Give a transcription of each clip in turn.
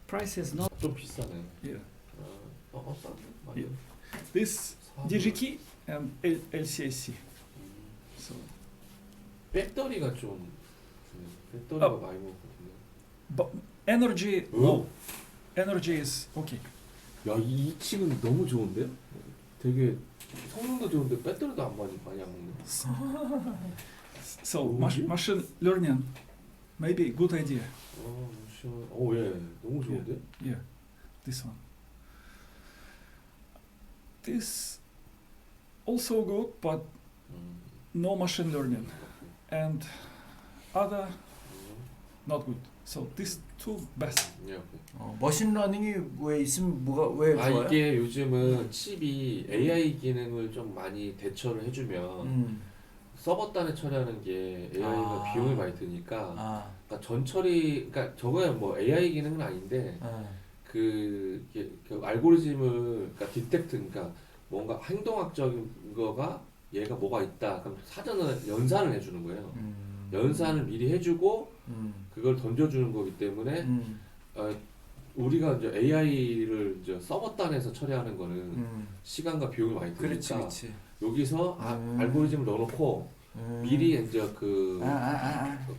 price is not. 좀 비싸네. Yeah. 싸네. 많이. Yeah. This DGT and LCAC. So. 배터리가 좀 배터리가 많이 먹거든요. But energy low. Energy is okay. 야, 이 칩은 너무 좋은데요? 되게 성능도 좋은데 배터리도 안 많이 안 먹네. So machine learning, maybe good idea. 예, 너무 좋은데? Yeah, this one. This also good, but no machine learning, and other not good. So these two best. 예, 머신러닝이 왜 있으면 뭐가 왜 좋아요? 이게 요즘은 칩이 AI 기능을 좀 많이 대처를 해주면 서버 단에 처리하는 게 AI가 비용이 많이 드니까 그러니까 전 처리, 그러니까 저거야 뭐 AI 기능은 아닌데 그 알고리즘을 그러니까 디텍트, 그러니까 뭔가 행동학적인 거가 얘가 뭐가 있다 그럼 사전에 연산을 해주는 거예요. 연산을 미리 해주고 그걸 던져주는 거기 때문에 우리가 이제 AI를 이제 서버단에서 처리하는 거는 시간과 비용이 많이 드니까 그렇지. 여기서 알고리즘을 넣어놓고 미리 이제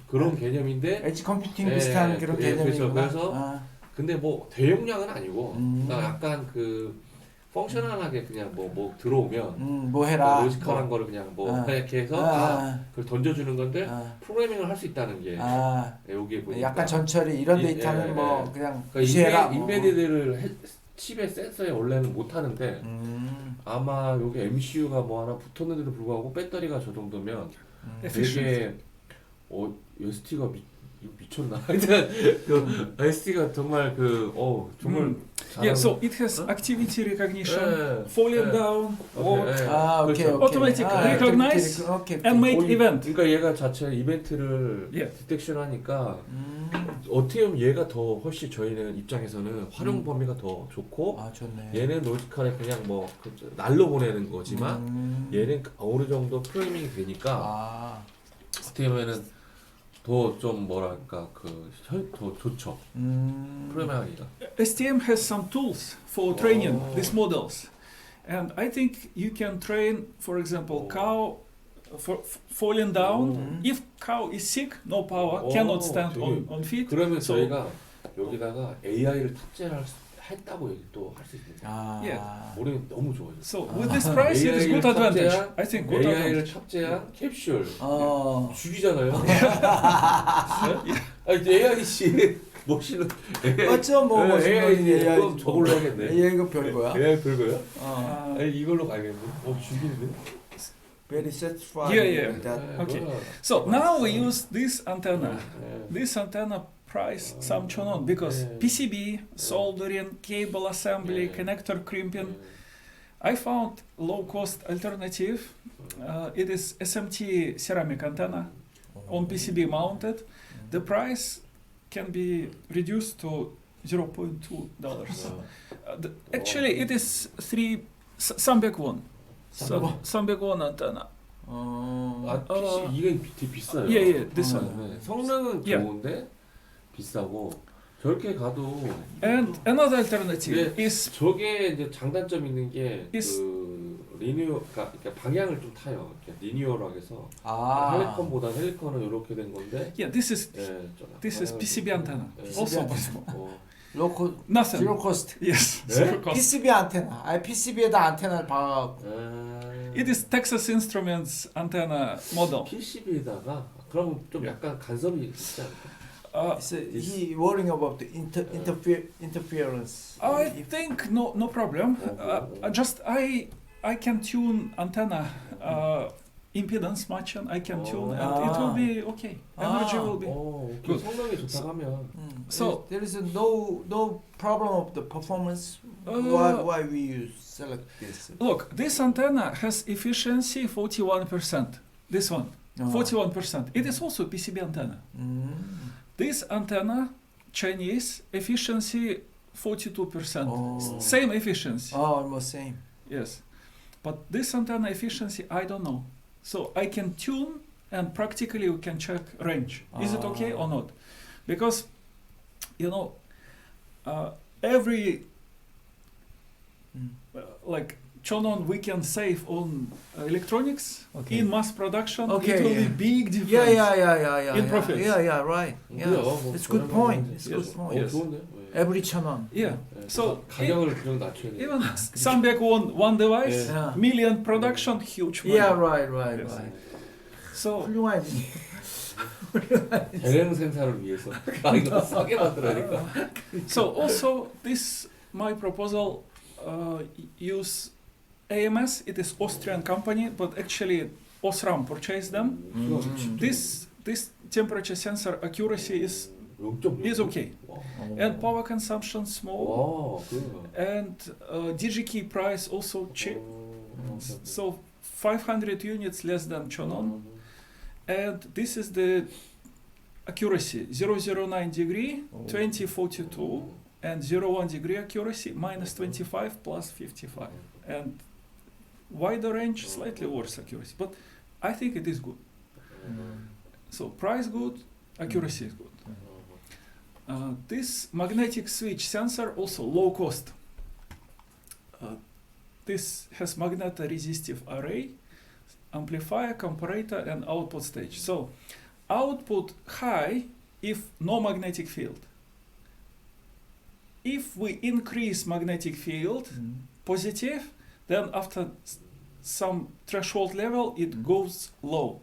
그런 개념인데 엣지 컴퓨팅 비슷한 그런 개념이구나. 그래서 근데 뭐 대용량은 아니고 그러니까 약간 그 펑셔널하게 그냥 뭐 들어오면 뭐 해라 로지컬한 거를 그냥 이렇게 해서 그걸 던져주는 건데 프로그래밍을 할 수 있다는 게 여기에 보니까 약간 전처리 이런 데이터는 뭐 그냥 그러니까 무시해라. 인베디드를 칩의 센서에 원래는 못 하는데 아마 여기 MCU가 뭐 하나 붙었는데도 불구하고 배터리가 저 정도면 되게 ST가 미쳤나? 하여튼 그 ST가 정말 정말 Yeah, so it has activity recognition, falling down, walk, 오케이. automatic recognize and make event. 그러니까 얘가 자체 이벤트를 디텍션 하니까 어떻게 보면 얘가 더 훨씬 저희는 입장에서는 활용 범위가 더 좋고 좋네. 얘는 로지컬에 그냥 뭐 날로 보내는 거지만 얘는 어느 정도 프로그래밍이 되니까 어떻게 보면은 더 좀 뭐랄까 더 좋죠. 프로그래밍하기가. STM has some tools for training these models, and I think you can train, for example, cow for falling down. If cow is sick, no power, cannot stand on feet. 그러면 저희가 여기다가 AI를 했다고 얘기도 할 수 있습니다. 우리는 너무 좋아요. So with this price, it is good advantage. I think good AI를 advantage. 탑재한 캡슐 죽이잖아요. 아니 AI씨 멋있는 맞죠? 뭐 멋있는 AI 저걸로 하겠네. AI 이거 별거야? AI 별거야? 아니 이걸로 가겠네. 죽이는데? Very satisfied. Yeah. with that. Okay. So now we use this antenna. This antenna price some chonon because PCB, soldering, cable assembly, connector crimping. I found low-cost alternative. It is SMT ceramic antenna on PCB mounted. The price can be reduced to $0.2. Actually, it is 300 300 antenna. PC 이게 되게 비싸요. Yeah, this one. 성능은 좋은데 비싸고 저렇게 가도. And another alternative is 저게 이제 장단점 있는 게 그러니까 방향을 좀 타요. 리니어로 해서 헬리컨은 이렇게 된 건데. Yeah, this is PCB antenna. Also possible. Nothing. Zero cost. Yes. Zero cost. PCB 안테나. PCB에다 안테나를 박아갖고. It is Texas Instruments antenna model. PCB에다가 그럼 좀 약간 간섭이 있지 않을까? He worrying about the interference. I think no problem. Just I can tune antenna impedance matching. I can tune and it will be okay. Energy will be good. 성능이 좋다고 하면. So there is no problem of the performance. Why we select this? Look, this antenna has efficiency 41%. This one, 41%. It is also PCB antenna. This antenna, Chinese, efficiency 42%. Same efficiency. Almost same. Yes. But this antenna efficiency, I don't know. So I can tune and practically we can check range. Is it okay or not? Because, every like chonon we can save on electronics in mass production. It will be big difference in profits. Right. It's good point. It's good point. 좋은데? Every 천원. So 가격을 그냥 낮춰야 돼. even 300 one device, million production, huge money. Right. So 훌륭한. 대량 생산을 위해서 가격을 싸게 만들어야 되니까. So also this my proposal use AMS. It is Austrian company, but actually Osram purchased them. This temperature sensor accuracy is okay, and power consumption small, and DigiKey price also cheap. So 500 units less than chonon, and this is the accuracy 009 degree, 2042, and 01 degree accuracy -25 plus 55, and wider range, slightly worse accuracy, but I think it is good. So price good, accuracy is good. This magnetic switch sensor also low cost. This has magnetoresistive array, amplifier, comparator, and output stage. So output high if no magnetic field. If we increase magnetic field positive, then after some threshold level it goes low.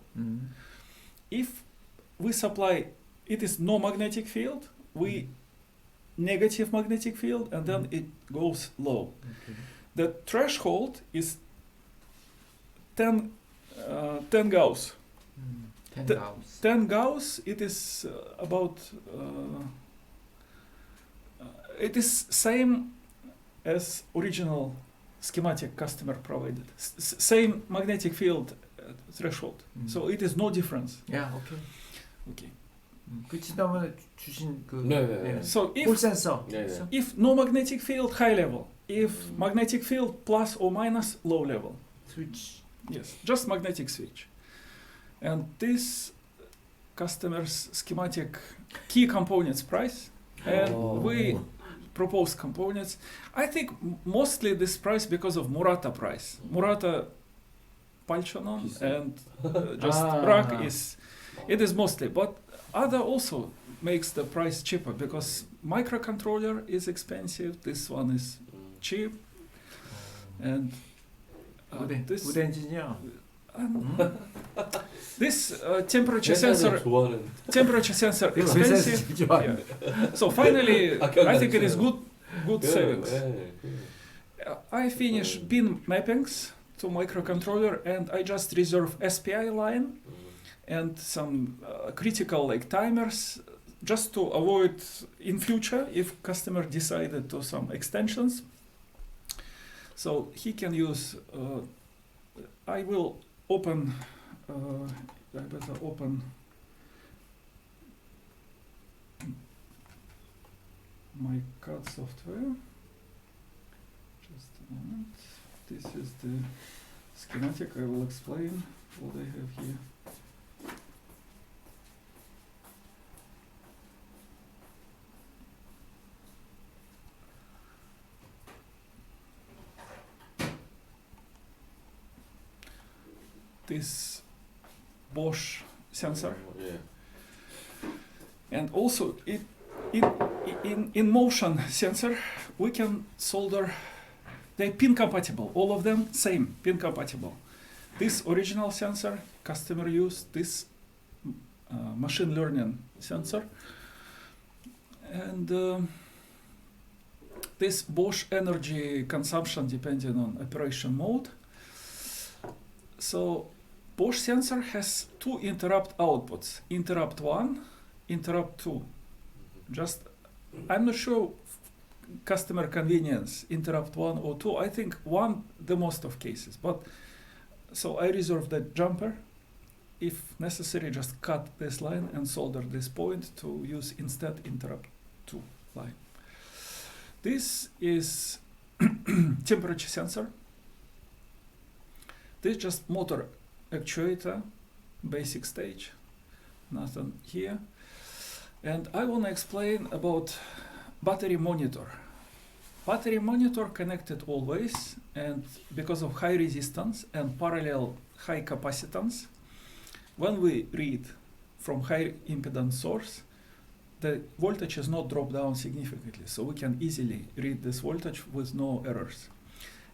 If we supply, it is no magnetic field, we negative magnetic field, and then it goes low. The threshold is 10 Gauss. 10 Gauss, it is about it is same as original schematic customer provided. Same magnetic field threshold. So it is no difference. Okay. 그 지난번에 주신 그 So 볼 센서. if no magnetic field, high level. If magnetic field, plus or minus, low level. Switch. Yes, just magnetic switch. And this customer's schematic key components price, and we propose components. I think mostly this price because of Murata price. Murata Palchonon and just rack is, it is mostly, but other also makes the price cheaper because microcontroller is expensive. This one is cheap, and this good engineer. This temperature sensor expensive. So finally, I think it is good savings. I finish pin mappings to microcontroller, and I just reserve SPI line and some critical like timers, just to avoid in future if customer decided to some extensions. So he can use. I will open. I better open my CAD software. Just a moment. This is the schematic. I will explain what I have here. This Bosch sensor, and also in motion sensor we can solder. They pin compatible, all of them same pin compatible. This original sensor customer use, this machine learning sensor, and this Bosch energy consumption depending on operation mode. So Bosch sensor has two interrupt outputs, interrupt 1, interrupt 2. Just, I'm not sure customer convenience, interrupt 1 or 2. I think 1 the most of cases, but so I reserve that jumper. If necessary, just cut this line and solder this point to use instead interrupt 2 line. This is temperature sensor. This is just motor actuator, basic stage, nothing here. And I want to explain about battery monitor. Battery monitor connected always, and because of high resistance and parallel high capacitance, when we read from high impedance source, the voltage is not dropped down significantly, so we can easily read this voltage with no errors.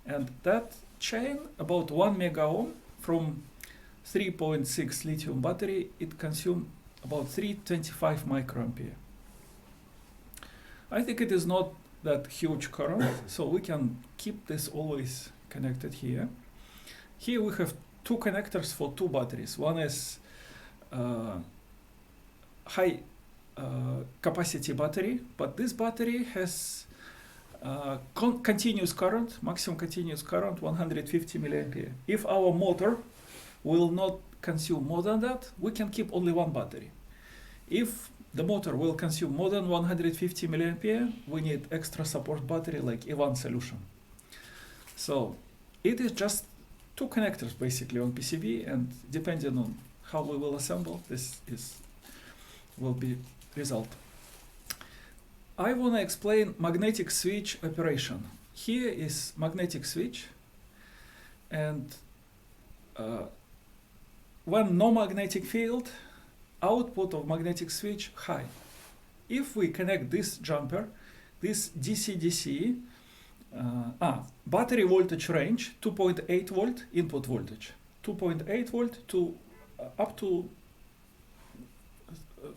And that chain, about 1 mega ohm from 3.6 lithium battery, it consumes about 325 microampere. I think it is not that huge current, so we can keep this always connected here. Here we have two connectors for two batteries. One is high capacity battery, but this battery has continuous current, maximum continuous current 150 milliampere. If our motor will not consume more than that, we can keep only one battery. If the motor will consume more than 150 milliampere, we need extra support battery like E1 solution. So it is just two connectors basically on PCB, and depending on how we will assemble, this will be result. I want to explain magnetic switch operation. Here is magnetic switch, and when no magnetic field, output of magnetic switch high. If we connect this jumper, this DC-DC, battery voltage range 2.8 volt input voltage, 2.8 volt to up to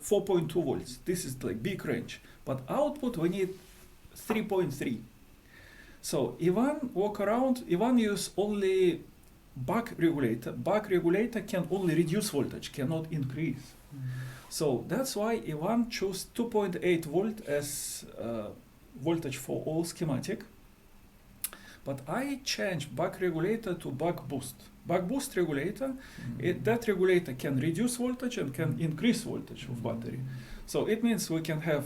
4.2 volts. This is like big range, but output we need 3.3. So Ivan use only buck regulator. Buck regulator can only reduce voltage, cannot increase. So that's why Ivan chose 2.8 volt as voltage for all schematic. But I changed buck regulator to buck boost. Buck boost regulator, that regulator can reduce voltage and can increase voltage of battery. So it means we can have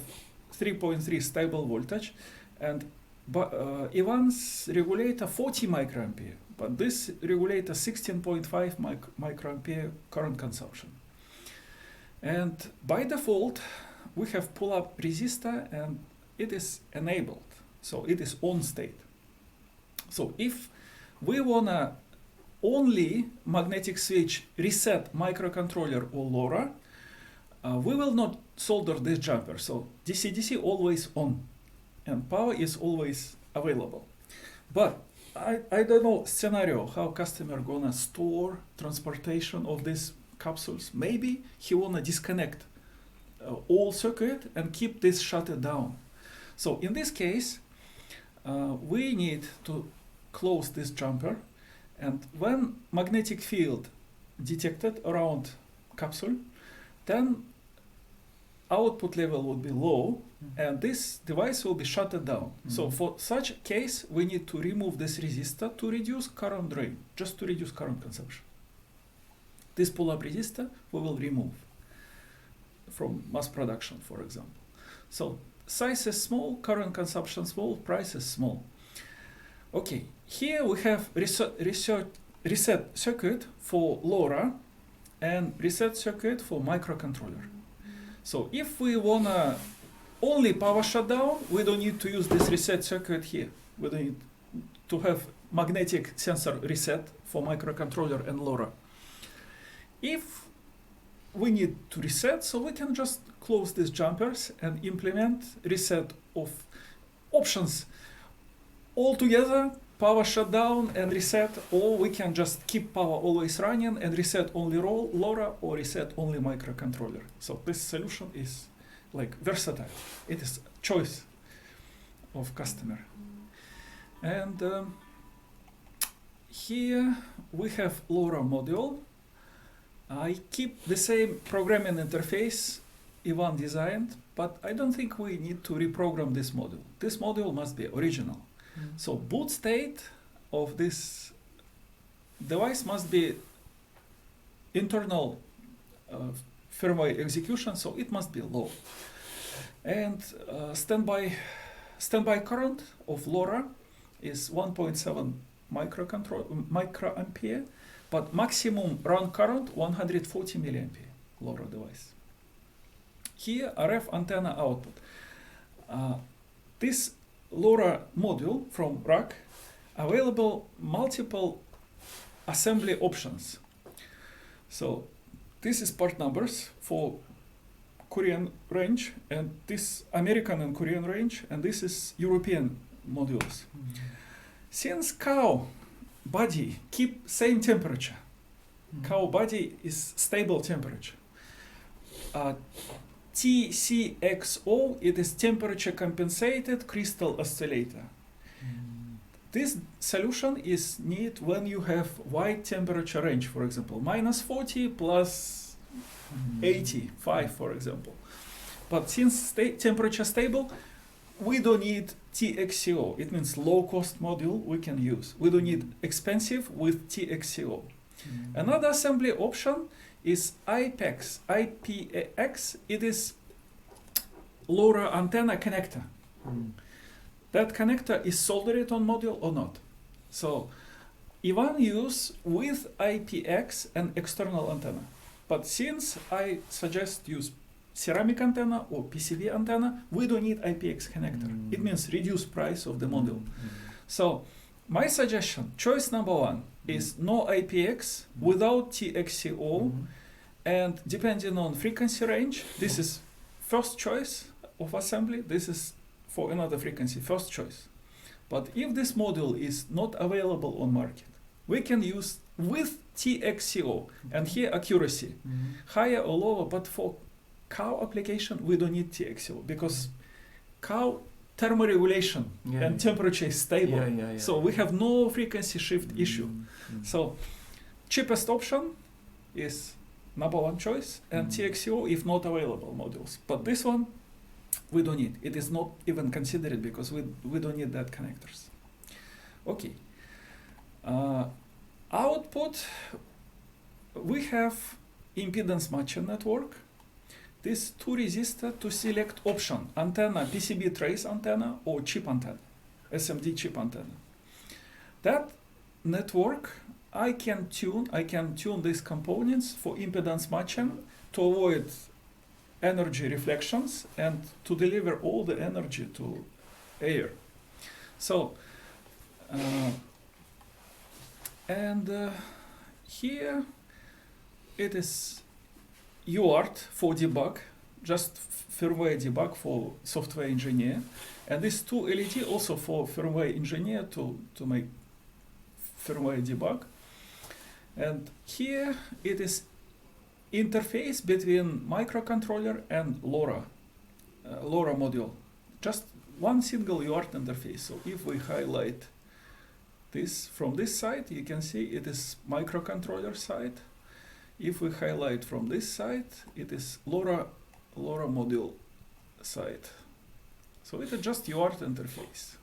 3.3 stable voltage, and Ivan's regulator 40 microampere, but this regulator 16.5 microampere current consumption. And by default, we have pull-up resistor, and it is enabled, so it is on state. So if we wanna only magnetic switch reset microcontroller or LoRa, we will not solder this jumper. So DC-DC always on, and power is always available. But I don't know scenario how customer gonna store transportation of these capsules. Maybe he wanna disconnect all circuit and keep this shut down. So in this case, we need to close this jumper, and when magnetic field detected around capsule, then output level will be low, and this device will be shut down. So for such a case, we need to remove this resistor to reduce current drain, just to reduce current consumption. This pull-up resistor we will remove from mass production, for example. So size is small, current consumption small, price is small. Okay, here we have reset circuit for LoRa and reset circuit for microcontroller. So if we wanna only power shutdown, we don't need to use this reset circuit here. We don't need to have magnetic sensor reset for microcontroller and LoRa. If we need to reset, so we can just close these jumpers and implement reset of options altogether, power shutdown and reset, or we can just keep power always running and reset only LoRa or reset only microcontroller. So this solution is like versatile. It is choice of customer. And here we have LoRa module. I keep the same programming interface Ivan designed, but I don't think we need to reprogram this module. This module must be original. So boot state of this device must be internal firmware execution, so it must be low. And standby current of LoRa is 1.7 microampere, but maximum run current 140 milliampere LoRa device. Here RF antenna output. this LoRa module from rack available multiple assembly options. So this is part numbers for Korean range, and this American and Korean range, and this is European modules. Since cow body keep same temperature, cow body is stable temperature. TCXO, it is temperature compensated crystal oscillator. This solution is neat when you have wide temperature range, for example, minus 40 plus 85, for example. But since temperature stable, we don't need TXCO. It means low cost module we can use. We don't need expensive with TXCO. Another assembly option is IPX. IPX, it is LoRa antenna connector. That connector is soldered on module or not. So Ivan use with IPX an external antenna. But since I suggest use ceramic antenna or PCB antenna, we don't need IPX connector. It means reduce price of the module. So my suggestion, choice number one, is no IPX without TXCO, and depending on frequency range, this is first choice of assembly, this is for another frequency, first choice. But if this module is not available on market, we can use with TXCO, and here accuracy, higher or lower, but for cow application, we don't need TXCO, because cow thermoregulation and temperature is stable. So we have no frequency shift issue. So cheapest option is number one choice, and TXCO if not available modules. But this one, we don't need. It is not even considered because we don't need that connectors. Okay. Output, we have impedance matching network. This two resistor to select option, antenna, PCB trace antenna or chip antenna, SMD chip antenna. That network, I can tune these components for impedance matching to avoid energy reflections and to deliver all the energy to air. So, here it is UART for debug, just firmware debug for software engineer, and this two LED also for firmware engineer to make firmware debug. And here it is interface between microcontroller and LoRa module, just one single UART interface. So if we highlight this from this side, you can see it is microcontroller side. If we highlight from this side, it is LoRa module side. So it is just UART interface.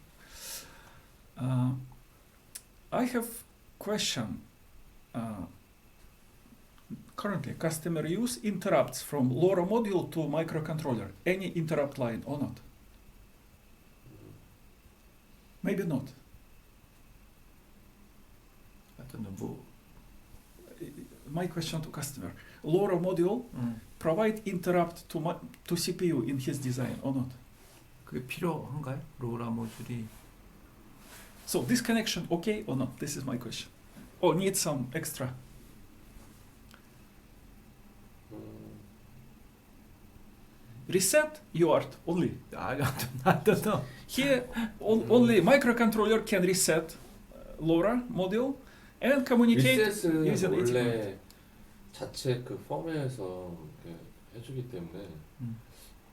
I have question. Currently, customer use interrupts from LoRa module to microcontroller. Any interrupt line or not? Maybe not. I don't know. My question to customer: LoRa module provide interrupt to CPU in his design or not? 그게 필요한가요? 로라 모듈이. So this connection okay or not? This is my question. Or need some extra? Reset UART only. I don't know. Here only microcontroller can reset LoRa module and communicate 리셋은 using 원래 Ethernet. 자체 그 펌웨어에서 해주기 때문에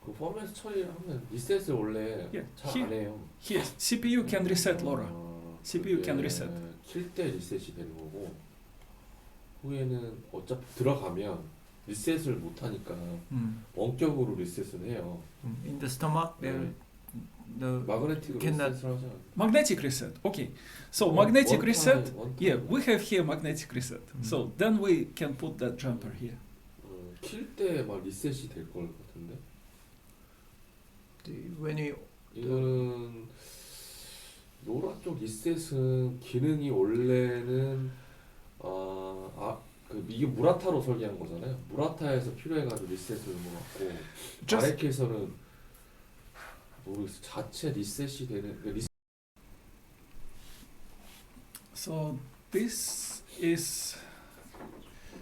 그 펌웨어에서 처리하면 리셋을 원래 잘 안 해요. Here CPU can reset LoRa. CPU can reset. 킬 때 리셋이 되는 거고 후에는 어차피 들어가면 리셋을 못 하니까 원격으로 리셋을 해요. In the stomach, the 마그네틱으로 cannot- 리셋을 하죠. Magnetic reset. Okay. So magnetic One reset. time. Yeah, we have here magnetic reset. So then we can put that jumper here. 킬 때 막 리셋이 될 걸 같은데. when you 이거는 로라 쪽 리셋은 기능이 원래는 이게 무라타로 설계한 거잖아요. 무라타에서 필요해가지고 리셋을 넣어갖고 Just- 아레키에서는 모르겠어. 자체 리셋이 되는 So this is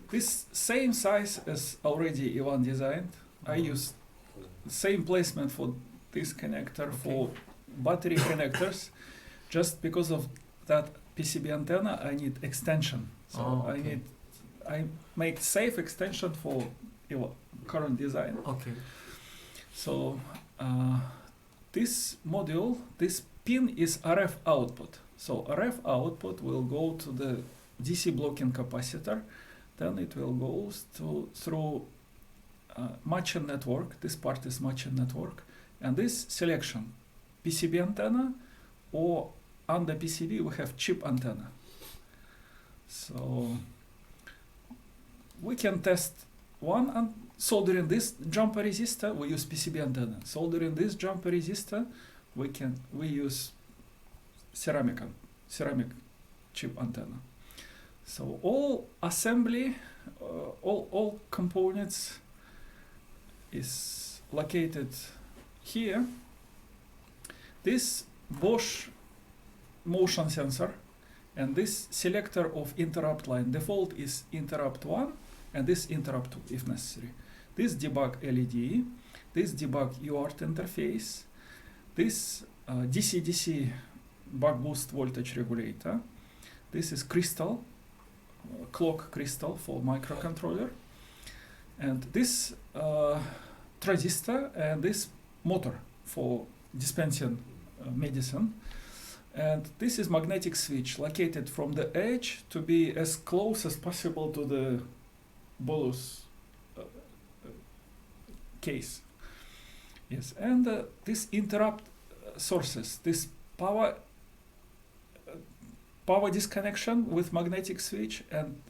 this same size as already Ivan designed. I use same placement for this connector for battery connectors. Just because of that PCB antenna, I need extension. So I make safe extension for current design. Okay. So this module, this pin is RF output. So RF output will go to the DC blocking capacitor, then it will go through matching network. This part is matching network, and this selection, PCB antenna, or under PCB we have chip antenna. So we can test one and soldering this jumper resistor, we use PCB antenna. Soldering this jumper resistor, we use ceramic chip antenna. So all assembly, all components is located here. This Bosch motion sensor and this selector of interrupt line. Default is interrupt 1 and this interrupt 2 if necessary. This debug LED, this debug UART interface, this DC-DC buck boost voltage regulator. This is crystal, clock crystal for microcontroller, and this transistor and this motor for dispensing medicine. And this is magnetic switch located from the edge to be as close as possible to the bolus case. Yes, and this interrupt sources, this power disconnection with magnetic switch and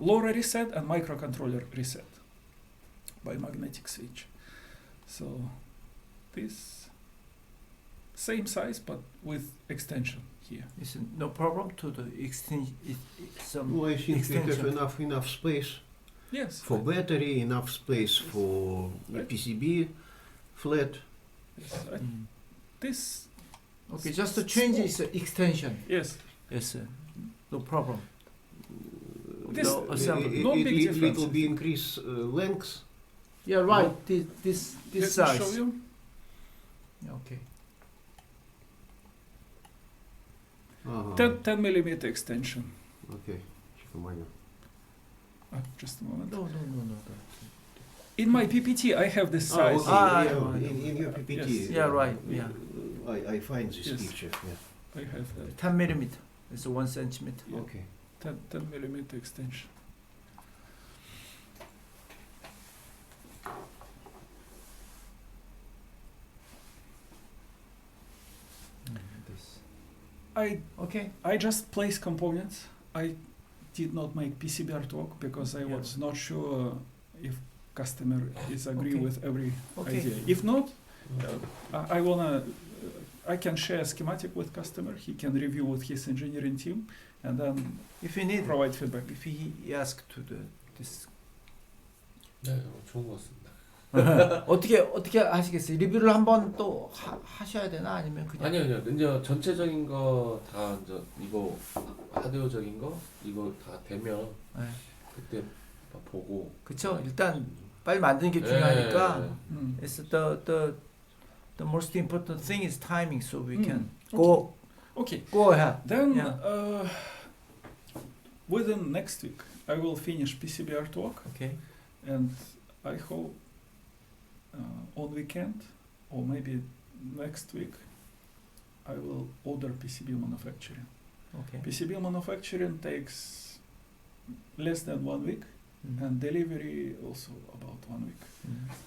LoRa reset and microcontroller reset by magnetic switch. So this same size but with extension here. Is no problem to the extension? Well, I think we have enough space. Yes. For battery, enough space for PCB, flat. Yes, this. Okay, just to change its extension. Yes. Yes, sir. No problem. This No assembly. No big difference. Little bit increase length. Yeah, right. This Let me size. show you. Okay. 10 millimeter extension. Okay. Just a moment. No. In my PPT, I have this size. In your PPT. Yes. Yeah, right. Yeah. I find this Yes. picture. Yeah. I have that. 10 millimeter. It's 1 centimeter. Yeah. Okay. 10 millimeter extension. I just place components. I did not make PCB artwork because I was not sure if customer is agree with every idea. If not, I can share schematic with customer. He can review with his engineering team and then If you need, provide feedback. if he ask to this. 네, 좋은 것 같습니다. 어떻게 하시겠어요? 리뷰를 한번 또 하셔야 되나 아니면 그냥? 아니요. 이제 전체적인 거 다 이제 이거 하드웨어적인 거 이거 다 되면 네. 그때 보고. 그쵸. 일단 빨리 만드는 게 중요하니까. It's the most important thing is timing, so we can go ahead. Then within next week I will finish PCB artwork. Okay. And I hope on weekend or maybe next week I will order PCB manufacturing. Okay. PCB manufacturing takes less than 1 week and delivery also about 1 week.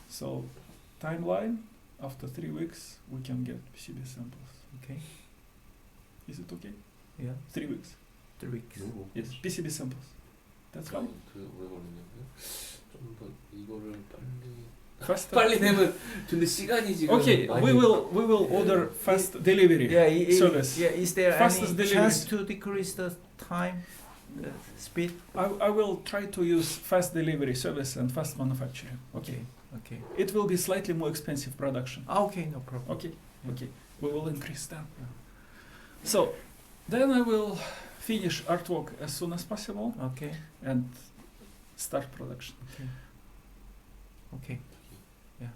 So timeline, after 3 weeks we can get PCB samples. Okay. Is it okay? Yeah. 3 weeks. 3 weeks. Yes, PCB samples. That's fine. 그 오래 걸리냐고요? 좀 더 이거를 Faster. 빨리 내면 근데 시간이 지금 Okay, we will order fast delivery service. Yeah, is there Fastest any delivery. chance to decrease the time, speed? I will try to use fast delivery service and fast manufacturing. Okay. Okay. It will be slightly more expensive production. Okay, no problem. Okay, okay. We will increase that. So then I will finish artwork as soon as possible. Okay. And start production. Okay. Okay. Yeah.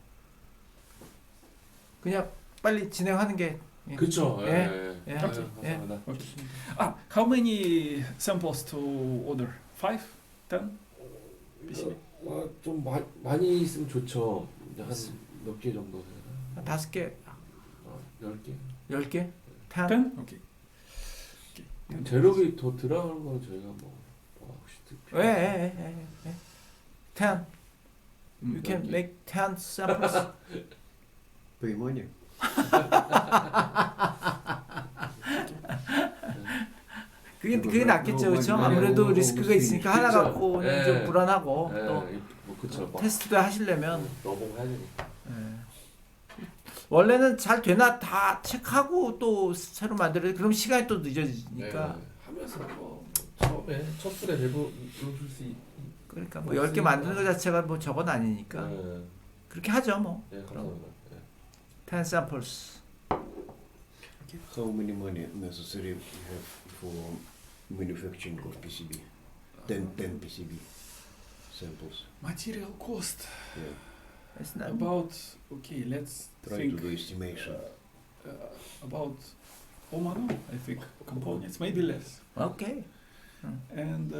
그냥 빨리 진행하는 게. 그렇죠. 예. 예. 감사합니다. Okay. How many samples to order? 5? 10? PCB? 좀 많이 있으면 좋죠. 한 몇 개 정도 되나? 5개, 10개. 10개? 10? 10? Okay. 재료비 더 들어가는 건 저희가 뭐 혹시 특별히 10. You can make 10 samples. Pay money. 그게 낫겠죠, 그렇죠? 아무래도 리스크가 있으니까 하나 갖고는 좀 불안하고 또 뭐 그쵸. 테스트도 하시려면 너무 해야 되니까. 원래는 잘 되나 다 체크하고 또 새로 만들어야 그럼 시간이 또 늦어지니까 하면서 뭐 처음에 첫 술에 대부분 줄 수 그러니까 뭐 10개 만드는 것 자체가 뭐 저건 아니니까 그렇게 하죠 뭐. 네, 감사합니다. 10 samples. How many money necessary you have for manufacturing of PCB? 10 PCB samples. Material cost. Yeah. It's not About, okay, let's Try think. to do estimation. About Omano, I think, components, maybe less. okay. And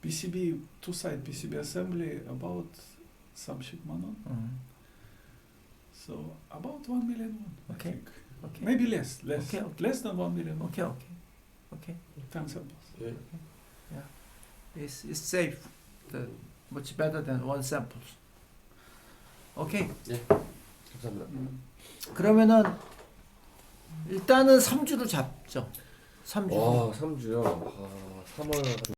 PCB, two-side PCB assembly, about some shipmanon. So about 1 million won, Okay. I think. Okay. Maybe less. Okay. Less than 1 million won. Okay. 10 samples. 예. It's safe. Much better than 1 samples. Okay. 감사합니다. 그러면은 일단은 3주로 잡죠. 3주. 와, 3주요. 3월